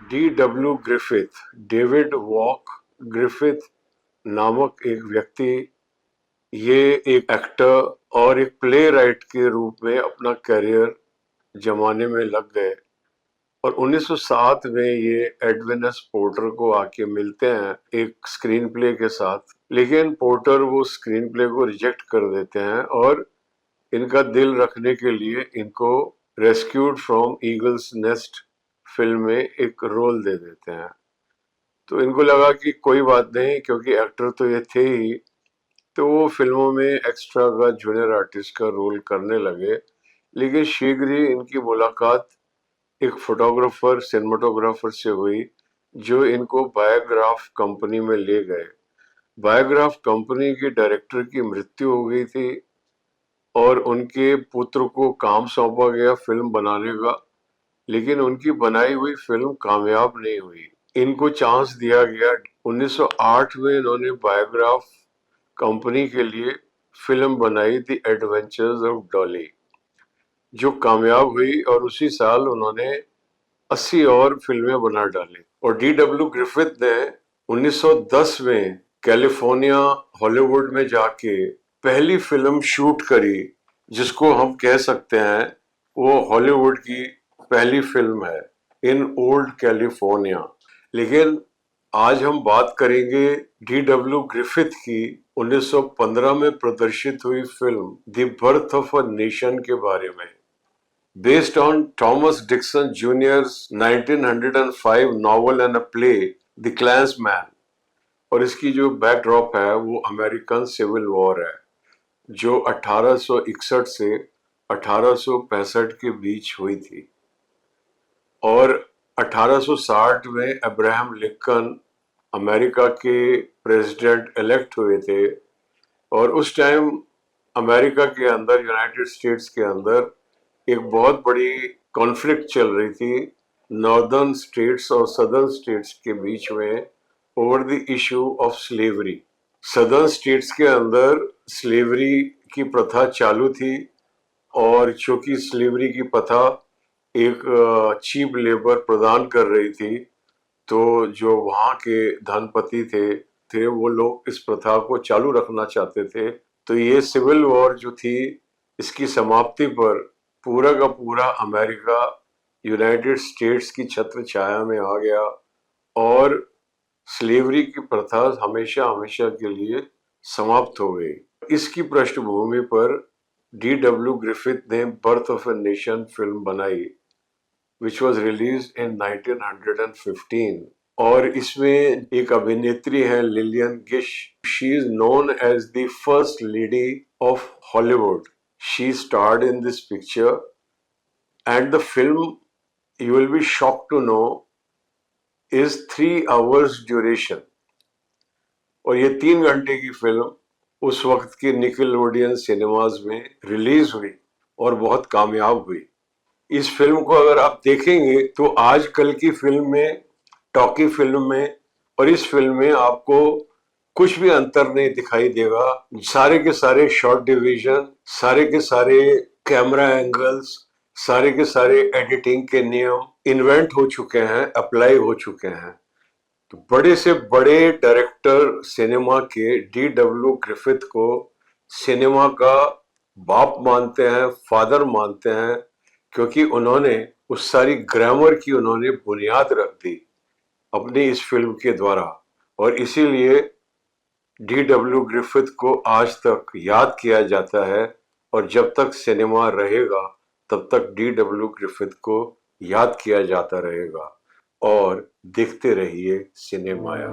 D.W. Griffith, David walk Griffith नामक एक व्यक्ति, ये एक एक्टर और एक प्ले राइट के रूप में अपना करियर जमाने में लग गए और 1907 में ये एडविन एस पोर्टर को आके मिलते हैं एक स्क्रीन प्ले के साथ, लेकिन पोर्टर वो स्क्रीन प्ले को रिजेक्ट कर देते हैं और इनका दिल रखने के लिए इनको rescued from eagles nest film में एक रोल दे देते हैं। तो इनको लगा कि कोई बात नहीं, क्योंकि एक्टर तो ये थे ही, तो वो फिल्मों में एक्स्ट्रा का जूनियर आर्टिस्ट का रोल करने लगे। लेकिन शीघ्र ही इनकी मुलाकात एक फोटोग्राफर सिनेमाटोग्राफर से हुई जो इनको बायोग्राफ कंपनी में ले गए। बायोग्राफ कंपनी के डायरेक्टर की मृत्यु हो गई थी और उनके पुत्र को काम सौंपा गया फिल्म बनाने का, लेकिन उनकी बनाई हुई फिल्म कामयाब नहीं हुई। इनको चांस दिया गया। 1908 में इन्होंने बायोग्राफ कंपनी के लिए फिल्म बनाई द एडवेंचर्स ऑफ डॉली, जो कामयाब हुई और उसी साल उन्होंने 80 और फिल्में बना डाली। और D.W. ग्रिफिथ ने 1910 में कैलिफोर्निया हॉलीवुड में जाके पहली फिल्म शूट करी, जिसको हम कह सकते हैं वो हॉलीवुड की पहली फिल्म है, इन ओल्ड कैलिफोर्निया। लेकिन आज हम बात करेंगे D.W. ग्रिफिथ की 1915 में प्रदर्शित हुई film the birth of a nation के बारे में, based on Thomas Dixon Jr.'s 1905 novel and a play, The Klansman। और इसकी जो बैकड्रॉप है वो अमेरिकन सिविल वॉर है, जो 1861 से 1865 के बीच हुई थी। और 1860 में अब्राहम लिंकन अमेरिका के प्रेसिडेंट इलेक्ट हुए थे और उस टाइम अमेरिका के अंदर, यूनाइटेड स्टेट्स के अंदर एक बहुत बड़ी कॉन्फ्लिक्ट चल रही थी नॉर्दर्न स्टेट्स और सदर्न स्टेट्स के बीच में over the issue of slavery. Southern states के अंदर स्लेवरी की प्रथा चालू थी और चूंकि स्लेवरी की प्रथा एक चीप लेबर प्रदान कर रही थी, तो जो वहाँ के धनपति थे वो लोग इस प्रथा को चालू रखना चाहते थे। तो ये सिविल वॉर जो थी, इसकी समाप्ति पर पूरा का पूरा अमेरिका यूनाइटेड स्टेट्स की छत्र छाया में आ गया और स्लेवरी की प्रथा हमेशा हमेशा के लिए समाप्त हो गई। इसकी पृष्ठभूमि पर D.W. ग्रिफिथ ने birth of a nation film बनाई, विच वॉज रिलीज इन 1915। और इसमें एक अभिनेत्री है Lillian Gish. She is known as the first lady of Hollywood. She starred in this picture, and the film, you will be shocked to know, is 3 hours duration। और ये 3 घंटे की film उस वक्त के निकलोडियन सिनेमाज में release हुई और बहुत कामयाब हुई। इस फिल्म को अगर आप देखेंगे तो आजकल की फिल्म में, टॉकी फिल्म में और इस फिल्म में आपको कुछ भी अंतर नहीं दिखाई देगा। सारे के सारे शॉर्ट डिवीजन, सारे के सारे कैमरा एंगल्स, सारे के सारे एडिटिंग के नियम इन्वेंट हो चुके हैं, अप्लाई हो चुके हैं। तो बड़े से बड़े डायरेक्टर सिनेमा के D.W. ग्रिफिथ को सिनेमा का बाप मानते हैं, फादर मानते हैं, क्योंकि उन्होंने उस सारी ग्रामर की उन्होंने बुनियाद रख दी अपनी इस फिल्म के द्वारा। और इसीलिए D.W. ग्रिफिथ को आज तक याद किया जाता है और जब तक सिनेमा रहेगा तब तक D.W. ग्रिफिथ को याद किया जाता रहेगा। और देखते रहिए सिनेमाया।